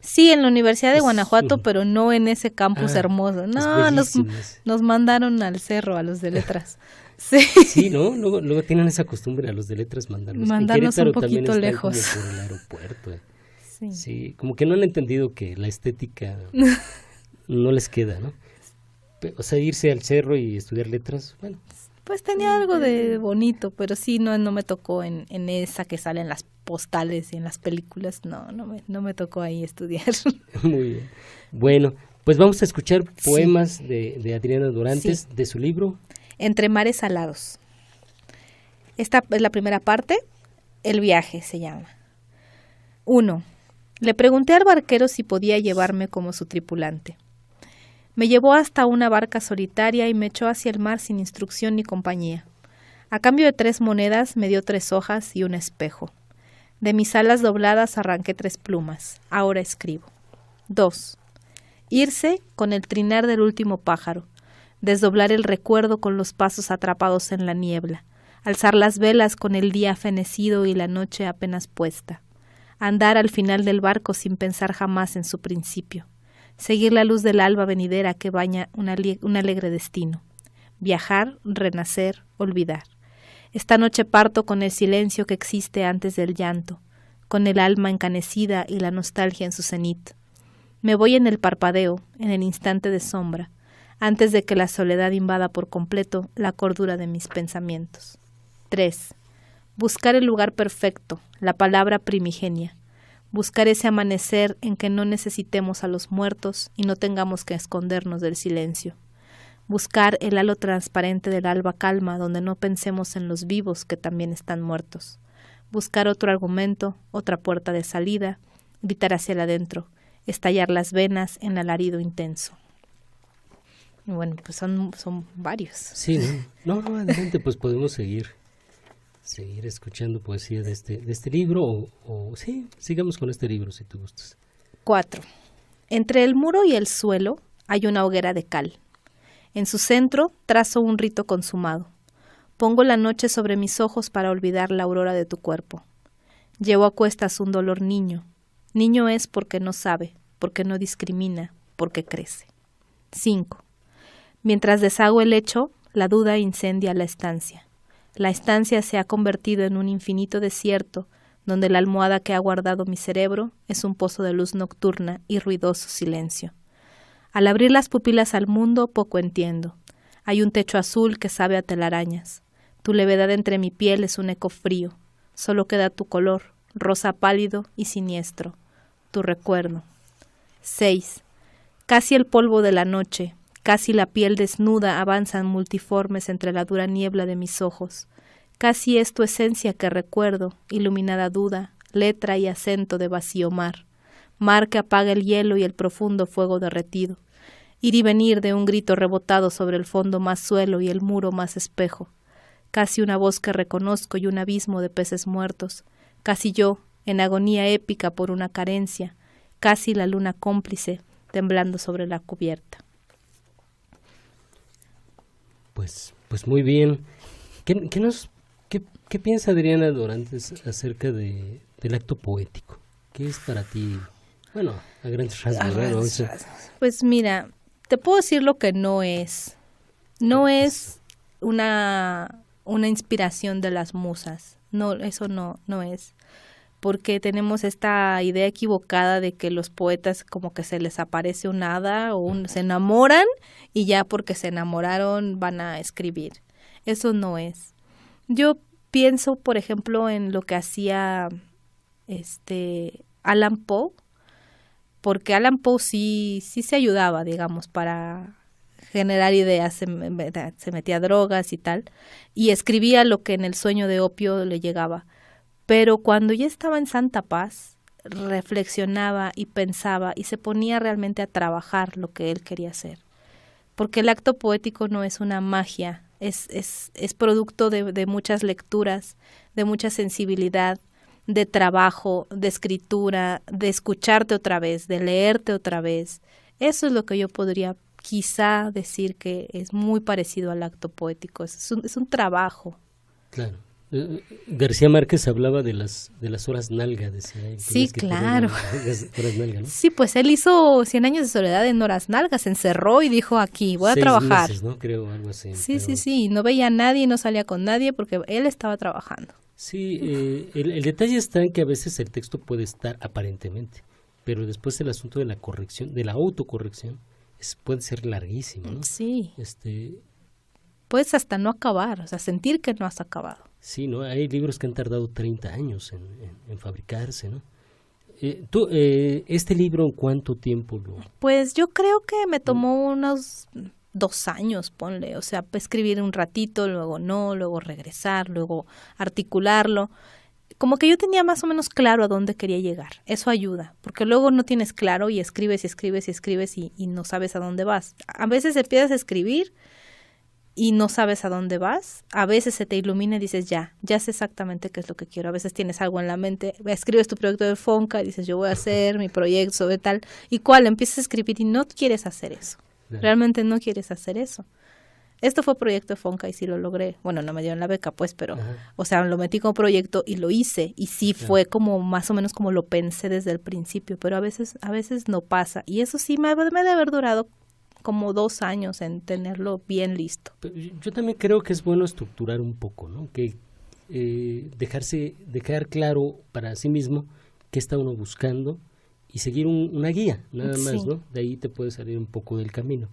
Sí, en la Universidad de Guanajuato, pero no en ese campus hermoso. No, nos mandaron al cerro a los de letras. Sí, ¿no? Luego tienen esa costumbre a los de letras mandarnos un poquito lejos. Como por el aeropuerto. Sí, como que no han entendido que la estética no les queda, ¿no? O sea, irse al cerro y estudiar letras, bueno. Pues tenía algo de bonito, pero sí, no me tocó en esa que sale en las postales y en las películas. No me tocó ahí estudiar. Muy bien. Bueno, Pues vamos a escuchar poemas de Adriana Dorantes, de su libro Entre mares alados. Esta es la primera parte, el viaje se llama. 1. Le pregunté al barquero si podía llevarme como su tripulante. Me llevó hasta una barca solitaria y me echó hacia el mar sin instrucción ni compañía. A cambio de 3 monedas me dio 3 hojas y un espejo. De mis alas dobladas arranqué 3 plumas. Ahora escribo. 2. Irse con el trinar del último pájaro. Desdoblar el recuerdo con los pasos atrapados en la niebla. Alzar las velas con el día fenecido y la noche apenas puesta. Andar al final del barco sin pensar jamás en su principio. Seguir la luz del alba venidera que baña un alegre destino. Viajar, renacer, olvidar. Esta noche parto con el silencio que existe antes del llanto, con el alma encanecida y la nostalgia en su cenit. Me voy en el parpadeo, en el instante de sombra, antes de que la soledad invada por completo la cordura de mis pensamientos. 3. Buscar el lugar perfecto, la palabra primigenia. Buscar ese amanecer en que no necesitemos a los muertos y no tengamos que escondernos del silencio. Buscar el halo transparente del alba calma donde no pensemos en los vivos que también están muertos. Buscar otro argumento, otra puerta de salida, gritar hacia el adentro, estallar las venas en alarido intenso. Y bueno, pues son varios. Sí, no, adelante, pues podemos seguir escuchando poesía de este libro o sí, sigamos con este libro si tú gustas. 4. Entre el muro y el suelo hay una hoguera de cal. En su centro trazo un rito consumado. Pongo la noche sobre mis ojos para olvidar la aurora de tu cuerpo. Llevo a cuestas un dolor niño. Niño es porque no sabe, porque no discrimina, porque crece. 5. Mientras deshago el hecho, la duda incendia la estancia. La estancia se ha convertido en un infinito desierto, donde la almohada que ha guardado mi cerebro es un pozo de luz nocturna y ruidoso silencio. Al abrir las pupilas al mundo, poco entiendo. Hay un techo azul que sabe a telarañas. Tu levedad entre mi piel es un eco frío. Solo queda tu color, rosa pálido y siniestro. Tu recuerdo. 6. Casi el polvo de la noche, casi la piel desnuda avanzan multiformes entre la dura niebla de mis ojos. Casi es tu esencia que recuerdo, iluminada duda, letra y acento de vacío mar. Mar que apaga el hielo y el profundo fuego derretido. Ir y venir de un grito rebotado sobre el fondo más suelo y el muro más espejo. Casi una voz que reconozco y un abismo de peces muertos. Casi yo, en agonía épica por una carencia. Casi la luna cómplice, temblando sobre la cubierta. Pues muy bien. ¿Qué piensa Adriana Dorantes acerca del acto poético? ¿Qué es para ti? Bueno, a grandes rasgos. Pues mira, te puedo decir lo que no es. No es una inspiración de las musas. No, eso no es. Porque tenemos esta idea equivocada de que los poetas como que se les aparece un hada o se enamoran y ya porque se enamoraron van a escribir. Eso no es. Yo pienso, por ejemplo, en lo que hacía Allan Poe, porque Allan Poe sí se ayudaba, digamos, para generar ideas, se metía drogas y tal, y escribía lo que en el sueño de opio le llegaba. Pero cuando ya estaba en santa paz, reflexionaba y pensaba y se ponía realmente a trabajar lo que él quería hacer. Porque el acto poético no es una magia, es producto de muchas lecturas, de mucha sensibilidad, de trabajo, de escritura, de escucharte otra vez, de leerte otra vez. Eso es lo que yo podría quizá decir que es muy parecido al acto poético, es un trabajo. Claro. García Márquez hablaba de las horas nalga, decía él. Sí, claro. Horas nalga, ¿no? Sí, pues él hizo 100 años de soledad en horas nalgas, se encerró y dijo aquí, voy a 6 trabajar. meses, ¿no? Creo, algo así. Sí, sí, no veía a nadie, no salía con nadie porque él estaba trabajando. Sí, el detalle está en que a veces el texto puede estar aparentemente, pero después el asunto de la corrección, de la autocorrección, puede ser larguísimo, ¿no? Sí. Puedes hasta no acabar, o sea, sentir que no has acabado. Sí, ¿no? Hay libros que han tardado 30 años en fabricarse, ¿no? ¿Este libro en cuánto tiempo lo...? Pues yo creo que me tomó unos 2 años, ponle, o sea, escribir un ratito, luego no, luego regresar, luego articularlo. Como que yo tenía más o menos claro a dónde quería llegar. Eso ayuda, porque luego no tienes claro y escribes y escribes y escribes y no sabes a dónde vas. A veces empiezas a escribir y no sabes a dónde vas. A veces se te ilumina y dices, ya sé exactamente qué es lo que quiero. A veces tienes algo en la mente, escribes tu proyecto de Fonca y dices, yo voy a hacer mi proyecto sobre tal y cual. Empiezas a escribir y no quieres hacer eso. Realmente no quieres hacer eso. Esto fue proyecto de Fonca y sí lo logré. Bueno, no me dieron la beca, pues, pero, o sea, lo metí como proyecto y lo hice. Y sí fue como más o menos como lo pensé desde el principio, pero a veces no pasa. Y eso sí me debe de haber durado como 2 años en tenerlo bien listo. Pero yo también creo que es bueno estructurar un poco, ¿no? Que dejar claro para sí mismo qué está uno buscando y seguir una guía, nada más, ¿no? De ahí te puede salir un poco del camino.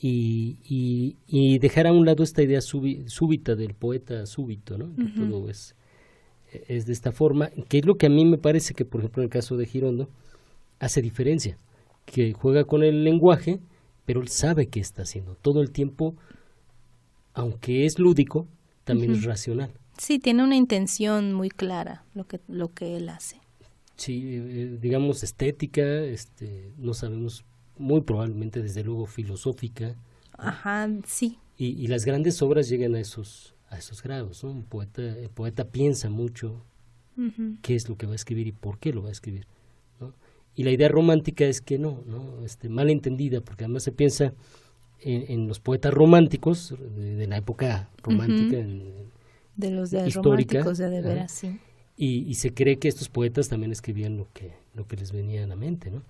Y dejar a un lado esta idea súbita del poeta súbito, ¿no? Que todo es de esta forma, que es lo que a mí me parece que, por ejemplo, en el caso de Girondo, hace diferencia, que juega con el lenguaje, pero él sabe qué está haciendo. Todo el tiempo, aunque es lúdico, también es racional. Sí, tiene una intención muy clara lo que él hace. Sí, digamos estética, no sabemos, muy probablemente desde luego filosófica. Ajá, sí. Y las grandes obras llegan a esos grados, ¿no? El poeta piensa mucho qué es lo que va a escribir y por qué lo va a escribir, ¿no? Y la idea romántica es que no, mal entendida, porque además se piensa en los poetas románticos de la época romántica, de los de histórica, románticos de veras, sí. Y se cree que estos poetas también escribían lo que les venía a la mente, ¿no?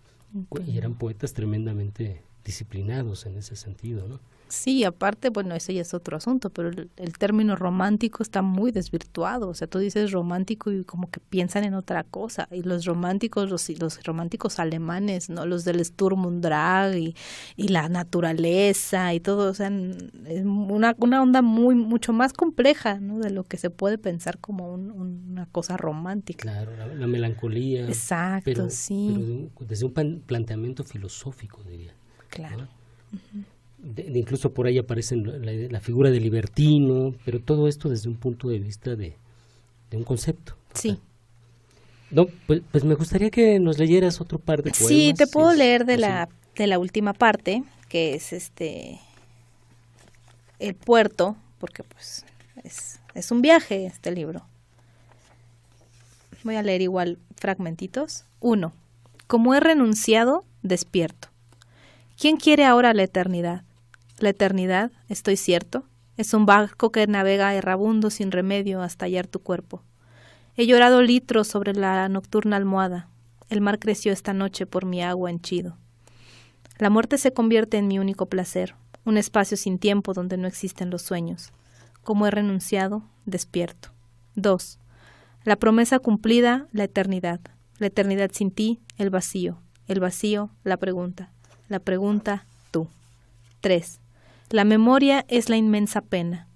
Y eran poetas tremendamente disciplinados en ese sentido, ¿no? Sí, aparte, bueno, ese ya es otro asunto, pero el término romántico está muy desvirtuado. O sea, tú dices romántico y como que piensan en otra cosa. Y los románticos, los románticos alemanes, ¿no? Los del Sturm und Drang y la naturaleza y todo, o sea, es una onda mucho más compleja, ¿no? De lo que se puede pensar como una cosa romántica. Claro, la melancolía. Exacto, pero, sí. Pero desde un planteamiento filosófico, diría. Claro. ¿No? Incluso por ahí aparece la figura del libertino, pero todo esto desde un punto de vista de un concepto. Sí. No, pues me gustaría que nos leyeras otro par de poemas. Sí, te puedo leer de la última parte, que es el puerto, porque pues es un viaje este libro. Voy a leer igual fragmentitos. 1. Como he renunciado, despierto. ¿Quién quiere ahora la eternidad? La eternidad, estoy cierto, es un barco que navega errabundo sin remedio hasta hallar tu cuerpo. He llorado litros sobre la nocturna almohada. El mar creció esta noche por mi agua henchido. La muerte se convierte en mi único placer, un espacio sin tiempo donde no existen los sueños. Como he renunciado, despierto. 2. La promesa cumplida, la eternidad sin ti, el vacío, la pregunta, tú. 3. La memoria es la inmensa pena.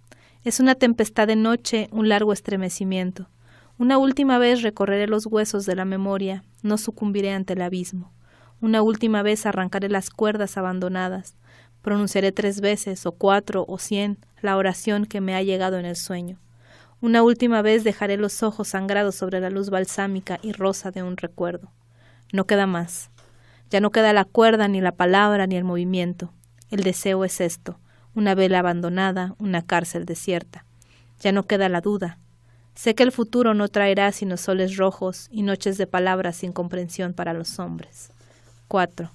Es una tempestad de noche, un largo estremecimiento. Una última vez recorreré los huesos de la memoria, no sucumbiré ante el abismo. Una última vez arrancaré las cuerdas abandonadas. Pronunciaré 3 veces, o 4, o 100, la oración que me ha llegado en el sueño. Una última vez dejaré los ojos sangrados sobre la luz balsámica y rosa de un recuerdo. No queda más. Ya no queda la cuerda, ni la palabra, ni el movimiento. El deseo es esto, una vela abandonada, una cárcel desierta. Ya no queda la duda. Sé que el futuro no traerá sino soles rojos y noches de palabras sin comprensión para los hombres. 4.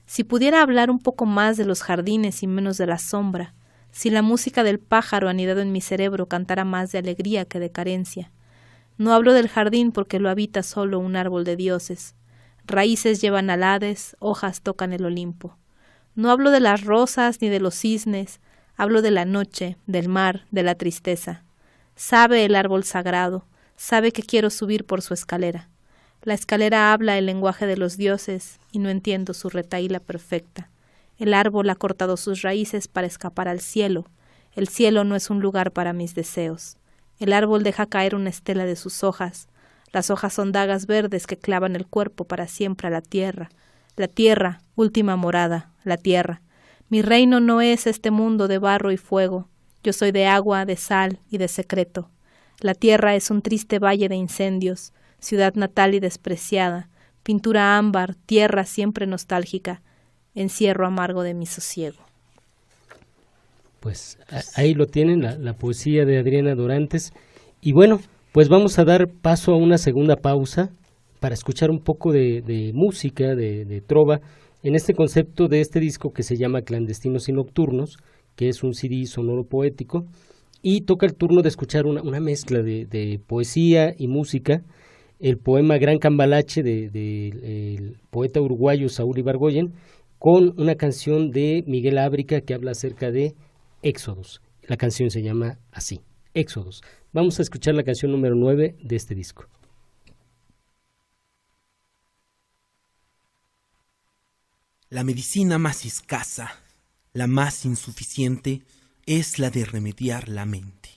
Si pudiera hablar un poco más de los jardines y menos de la sombra, si la música del pájaro anidado en mi cerebro cantara más de alegría que de carencia. No hablo del jardín porque lo habita solo un árbol de dioses. Raíces llevan al Hades, hojas tocan el Olimpo. No hablo de las rosas ni de los cisnes, hablo de la noche, del mar, de la tristeza. Sabe el árbol sagrado, sabe que quiero subir por su escalera. La escalera habla el lenguaje de los dioses y no entiendo su retahíla perfecta. El árbol ha cortado sus raíces para escapar al cielo. El cielo no es un lugar para mis deseos. El árbol deja caer una estela de sus hojas. Las hojas son dagas verdes que clavan el cuerpo para siempre a la tierra. La tierra, última morada, la tierra. Mi reino no es este mundo de barro y fuego. Yo soy de agua, de sal y de secreto. La tierra es un triste valle de incendios, ciudad natal y despreciada, pintura ámbar, tierra siempre nostálgica, encierro amargo de mi sosiego. Pues ahí lo tienen, la poesía de Adriana Dorantes. Y bueno, pues vamos a dar paso a una segunda pausa para escuchar un poco de música, de trova, en este concepto de este disco que se llama Clandestinos y Nocturnos, que es un CD sonoro poético, y toca el turno de escuchar una mezcla de poesía y música, el poema Gran Cambalache del poeta uruguayo Saúl Ibargüen, con una canción de Miguel Ábrica que habla acerca de Éxodos. La canción se llama así, Éxodos. Vamos a escuchar la canción número 9 de este disco. La medicina más escasa, la más insuficiente, es la de remediar la mente.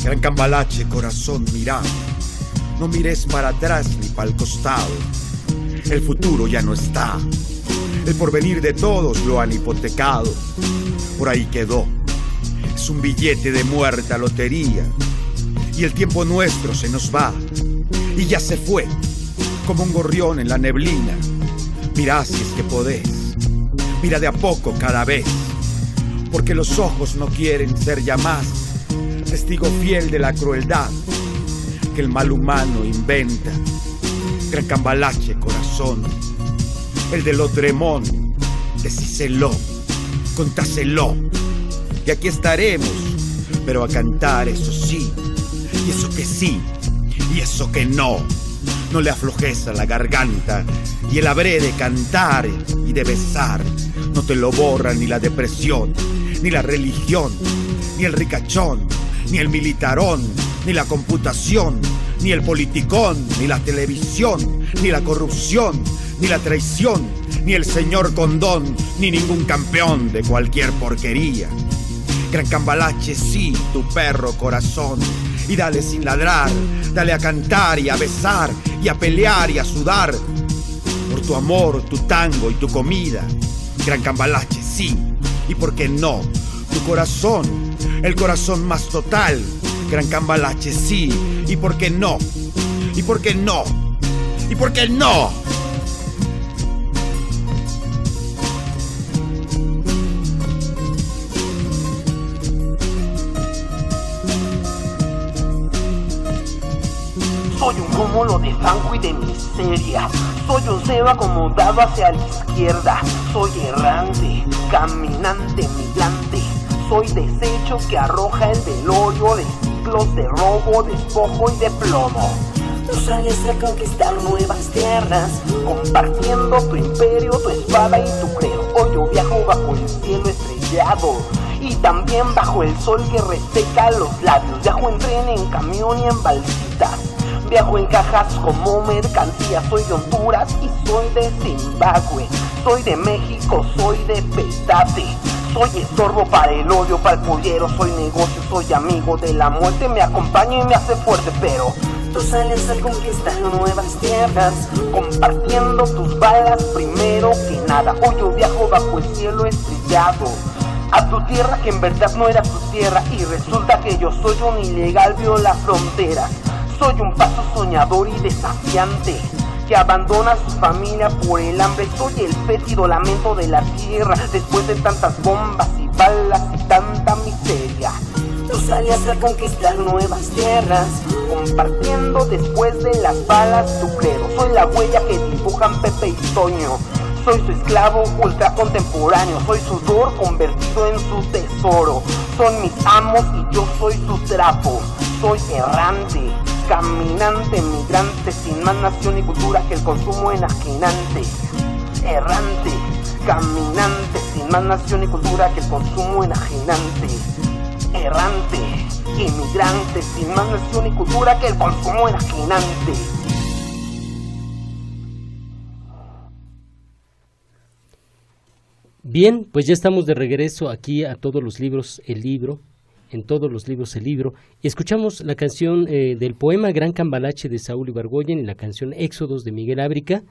Gran Cambalache, corazón, mira, no mires para atrás ni para el costado. El futuro ya no está, el porvenir de todos lo han hipotecado. Por ahí quedó, es un billete de muerta lotería. Y el tiempo nuestro se nos va, y ya se fue, como un gorrión en la neblina. Mirá si es que podés, mira de a poco cada vez, porque los ojos no quieren ser ya más testigo fiel de la crueldad que el mal humano inventa. Gran Cambalache, corazón, el del Otremón, decíselo, contáselo, y aquí estaremos, pero a cantar, eso sí, y eso que sí, y eso que no. No le aflojes a la garganta, y el habré de cantar y de besar no te lo borra ni la depresión, ni la religión, ni el ricachón, ni el militarón, ni la computación, ni el politicón, ni la televisión, ni la corrupción, ni la traición, ni el señor condón, ni ningún campeón de cualquier porquería. Gran Cambalache, sí, tu perro corazón, y dale sin ladrar, dale a cantar y a besar, y a pelear y a sudar, por tu amor, tu tango y tu comida. Gran Cambalache, sí, y por qué no, tu corazón, el corazón más total. Gran Cambalache, sí, y por qué no, y por qué no, y por qué no. Soy un cúmulo de fango y de miseria. Soy un cero acomodado hacia la izquierda. Soy errante, caminante, migrante. Soy desecho que arroja el velorio de siglos de robo, despojo y de plomo. Tú sales a conquistar nuevas tierras, compartiendo tu imperio, tu espada y tu credo. Hoy yo viajo bajo el cielo estrellado y también bajo el sol que reseca los labios. Viajo en tren, en camión y en balsitas. Viajo en cajas como mercancía. Soy de Honduras y soy de Zimbabue. Soy de México, soy de Petate. Soy estorbo para el odio, para el pollero. Soy negocio, soy amigo de la muerte. Me acompaña y me hace fuerte, pero tú sales a conquistar nuevas tierras, compartiendo tus balas primero que nada. Hoy yo viajo bajo el cielo estrellado a tu tierra que en verdad no era tu tierra, y resulta que yo soy un ilegal, viola fronteras. Soy un paso soñador y desafiante que abandona a su familia por el hambre. Soy el fétido lamento de la tierra después de tantas bombas y balas y tanta miseria. Tú salías a conquistar nuevas tierras, compartiendo después de las balas tu credo. Soy la huella que dibujan Pepe y Toño. Soy su esclavo ultra contemporáneo. Soy sudor convertido en su tesoro. Son mis amos y yo soy su trapo. Soy errante, caminante, migrante, sin más nación y cultura que el consumo enajenante. Errante, caminante, sin sin más nación y cultura que el consumo enajenante. Errante, inmigrante, sin más nación y cultura que el consumo enajenante. Bien, pues ya estamos de regreso aquí a Todos los Libros, el Libro, en Todos los Libros, el Libro, y escuchamos la canción del poema Gran Cambalache de Saúl Ibargüen y la canción Éxodos de Miguel Ábrica,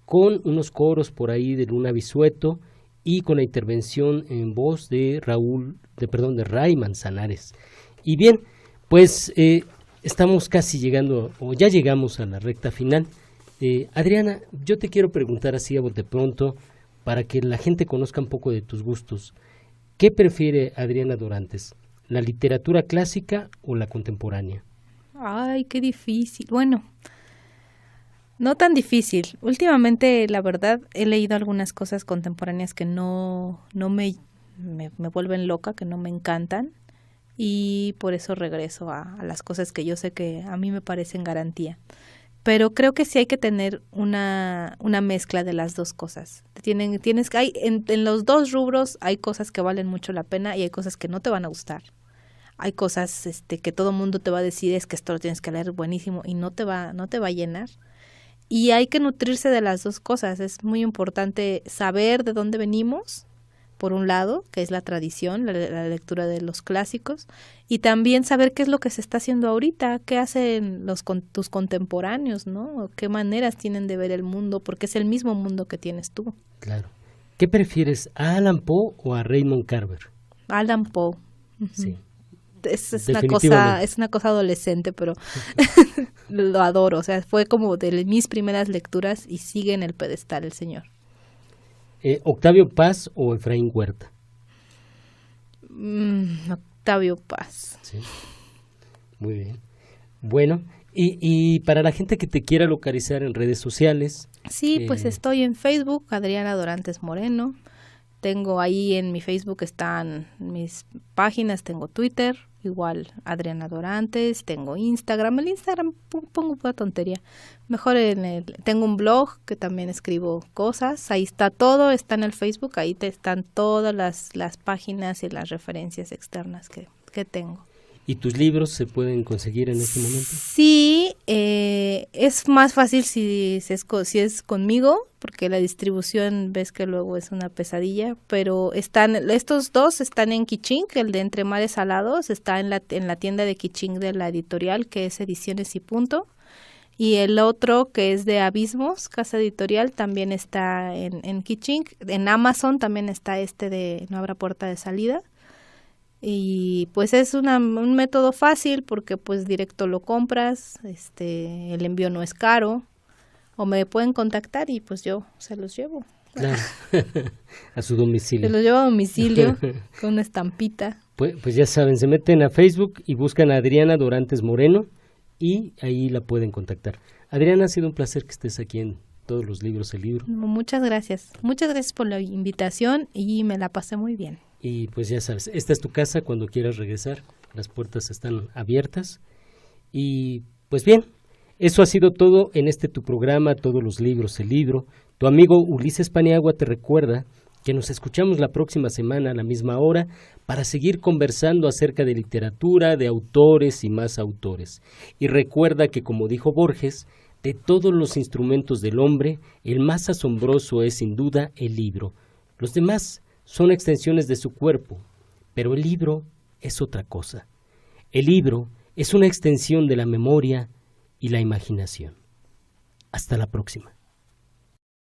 con unos coros por ahí de Luna Bisueto y con la intervención en voz de Ray Manzanares. Y bien, pues estamos casi llegando, o ya llegamos a la recta final. Adriana, yo te quiero preguntar así a bote pronto, para que la gente conozca un poco de tus gustos. ¿Qué prefiere Adriana Dorantes? ¿La literatura clásica o la contemporánea? Ay, qué difícil. Bueno, no tan difícil. Últimamente, la verdad, he leído algunas cosas contemporáneas que no me vuelven loca, que no me encantan, y por eso regreso a las cosas que yo sé que a mí me parecen garantía. Pero creo que sí hay que tener una mezcla de las dos cosas. En los dos rubros hay cosas que valen mucho la pena y hay cosas que no te van a gustar. Hay cosas que todo el mundo te va a decir, es que esto lo tienes que leer buenísimo, y no te va a llenar. Y hay que nutrirse de las dos cosas. Es muy importante saber de dónde venimos, por un lado, que es la tradición, la lectura de los clásicos, y también saber qué es lo que se está haciendo ahorita, qué hacen tus contemporáneos, ¿no? Qué maneras tienen de ver el mundo, porque es el mismo mundo que tienes tú. Claro. ¿Qué prefieres, a Allan Poe o a Raymond Carver? Allan Poe. Sí. Es una cosa adolescente, pero lo adoro. O sea, fue como de mis primeras lecturas y sigue en el pedestal el señor. ¿Octavio Paz o Efraín Huerta? Octavio Paz. Sí. Muy bien. Bueno, y para la gente que te quiera localizar en redes sociales. Sí, pues estoy en Facebook, Adriana Dorantes Moreno. Tengo ahí en mi Facebook están mis páginas, tengo Twitter, igual Adriana Dorantes, tengo Instagram. El Instagram pongo pura tontería. Mejor tengo un blog que también escribo cosas, ahí está todo, está en el Facebook, ahí están todas las páginas y las referencias externas que tengo. ¿Y tus libros se pueden conseguir en este momento? Sí, es más fácil si es conmigo, porque la distribución ves que luego es una pesadilla, pero estos dos están en Kichink, el de Entre Mares Salados está en la tienda de Kichink de la editorial, que es Ediciones y Punto, y el otro que es de Abismos, Casa Editorial, también está en Kichink. En Amazon también está de No Habrá Puerta de Salida. Y pues es un método fácil porque pues directo lo compras, el envío no es caro, o me pueden contactar y pues yo se los llevo. Claro. A su domicilio. Se los llevo a domicilio con una estampita. Pues ya saben, se meten a Facebook y buscan a Adriana Dorantes Moreno y ahí la pueden contactar. Adriana, ha sido un placer que estés aquí en Todos los Libros, el Libro. Muchas gracias por la invitación y me la pasé muy bien. Y pues ya sabes, esta es tu casa, cuando quieras regresar, las puertas están abiertas. Y pues bien, eso ha sido todo en tu programa, Todos los Libros, el Libro. Tu amigo Ulises Paniagua te recuerda que nos escuchamos la próxima semana a la misma hora para seguir conversando acerca de literatura, de autores y más autores. Y recuerda que, como dijo Borges, de todos los instrumentos del hombre, el más asombroso es sin duda el libro. Los demás son extensiones de su cuerpo, pero el libro es otra cosa. El libro es una extensión de la memoria y la imaginación. Hasta la próxima.